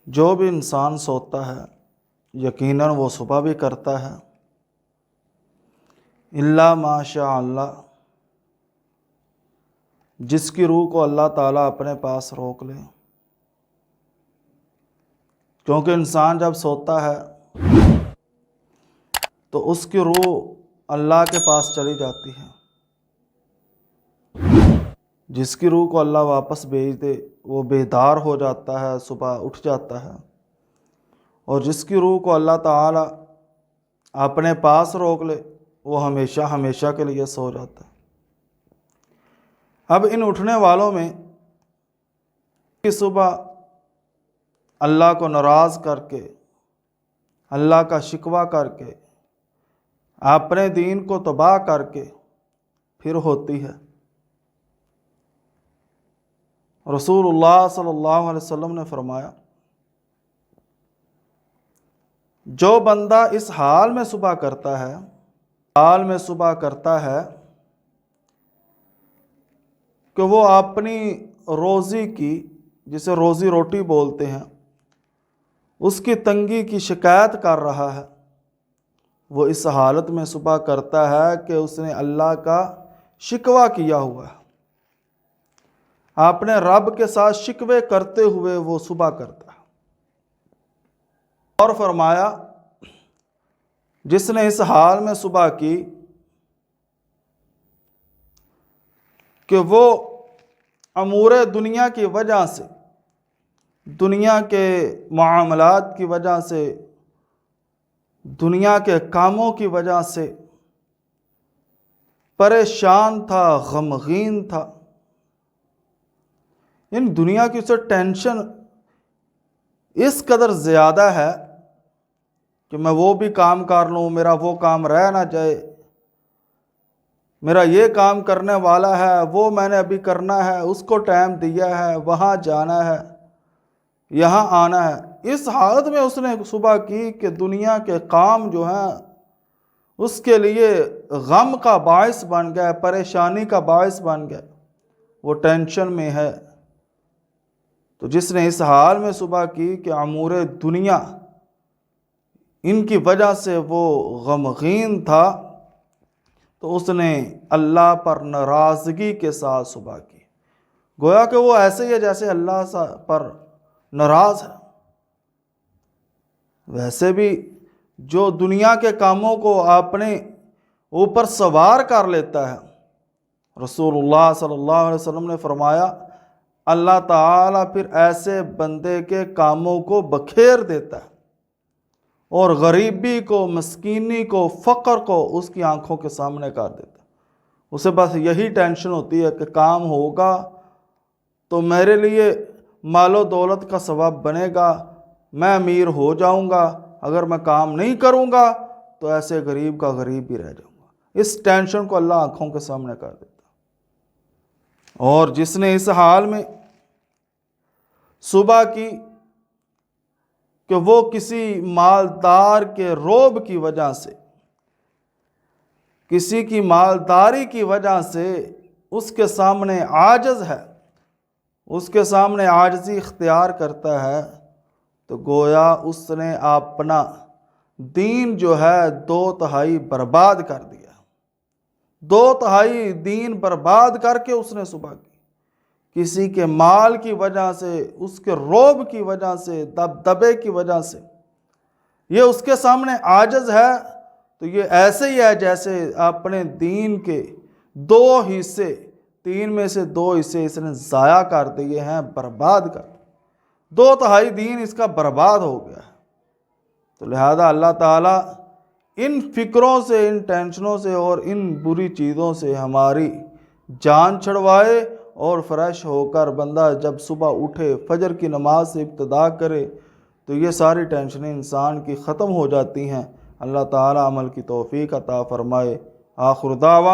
جو بھی انسان سوتا ہے یقیناً وہ صبح بھی کرتا ہے، الا ماشاء اللہ، جس کی روح کو اللہ تعالیٰ اپنے پاس روک لے، کیونکہ انسان جب سوتا ہے تو اس کی روح اللہ کے پاس چلی جاتی ہے۔ جس کی روح کو اللہ واپس بھیج دے وہ بیدار ہو جاتا ہے، صبح اٹھ جاتا ہے، اور جس کی روح کو اللہ تعالیٰ اپنے پاس روک لے وہ ہمیشہ ہمیشہ کے لیے سو جاتا ہے۔ اب ان اٹھنے والوں میں کہ صبح اللہ کو ناراض کر کے، اللہ کا شکوہ کر کے، اپنے دین کو تباہ کر کے پھر ہوتی ہے۔ رسول اللہ صلی اللہ علیہ وسلم نے فرمایا، جو بندہ اس حال میں صبح کرتا ہے کہ وہ اپنی روزی کی، جسے روزی روٹی بولتے ہیں، اس کی تنگی کی شکایت کر رہا ہے، وہ اس حالت میں صبح کرتا ہے کہ اس نے اللہ کا شکوہ کیا ہوا ہے، اپنے رب کے ساتھ شکوے کرتے ہوئے وہ صبح کرتا ہے۔ اور فرمایا، جس نے اس حال میں صبح کی کہ وہ امور دنیا کی وجہ سے، دنیا کے معاملات کی وجہ سے، دنیا کے کاموں کی وجہ سے پریشان تھا، غمگین تھا، ان دنیا کی اسے ٹینشن اس قدر زیادہ ہے کہ میں وہ بھی کام کر لوں، میرا وہ کام رہ نہ جائے، میرا یہ کام کرنے والا ہے، وہ میں نے ابھی کرنا ہے، اس کو ٹائم دیا ہے، وہاں جانا ہے، یہاں آنا ہے۔ اس حالت میں اس نے صبح کی کہ دنیا کے کام جو ہیں اس کے لیے غم کا باعث بن گیا، پریشانی کا باعث بن گیا، وہ ٹینشن میں ہے۔ تو جس نے اس حال میں صبح کی کہ امور دنیا ان کی وجہ سے وہ غمگین تھا، تو اس نے اللہ پر ناراضگی کے ساتھ صبح کی، گویا کہ وہ ایسے ہی ہے جیسے اللہ پر ناراض ہے۔ ویسے بھی جو دنیا کے کاموں کو اپنے اوپر سوار کر لیتا ہے، رسول اللہ صلی اللہ علیہ وسلم نے فرمایا، اللہ تعالیٰ پھر ایسے بندے کے کاموں کو بکھیر دیتا ہے، اور غریبی کو، مسکینی کو، فقر کو اس کی آنکھوں کے سامنے کر دیتا ہے۔ اسے بس یہی ٹینشن ہوتی ہے کہ کام ہوگا تو میرے لیے مال و دولت کا سبب بنے گا، میں امیر ہو جاؤں گا، اگر میں کام نہیں کروں گا تو ایسے غریب کا غریب ہی رہ جاؤں گا۔ اس ٹینشن کو اللہ آنکھوں کے سامنے کر دیتا ہے۔ اور جس نے اس حال میں صبح کی کہ وہ کسی مالدار کے روب کی وجہ سے، کسی کی مالداری کی وجہ سے اس کے سامنے عاجز ہے، اس کے سامنے عاجزی اختیار کرتا ہے، تو گویا اس نے اپنا دین جو ہے 2/3 برباد کر دیا۔ 2/3 دین برباد کر کے اس نے صبح کی، کسی کے مال کی وجہ سے، اس کے روب کی وجہ سے، دبدبے کی وجہ سے یہ اس کے سامنے عاجز ہے، تو یہ ایسے ہی ہے جیسے اپنے دین کے 2 حصے، 3 میں سے 2 حصے اس نے ضائع کر دیے ہیں، برباد کر دیے۔ 2/3 دین اس کا برباد ہو گیا ہے۔ تو لہذا اللہ تعالیٰ ان فکروں سے، ان ٹینشنوں سے اور ان بری چیزوں سے ہماری جان چھڑوائے، اور فریش ہو کر بندہ جب صبح اٹھے، فجر کی نماز سے ابتدا کرے، تو یہ ساری ٹینشنیں انسان کی ختم ہو جاتی ہیں۔ اللہ تعالیٰ عمل کی توفیق عطا فرمائے۔ آخر دعوانا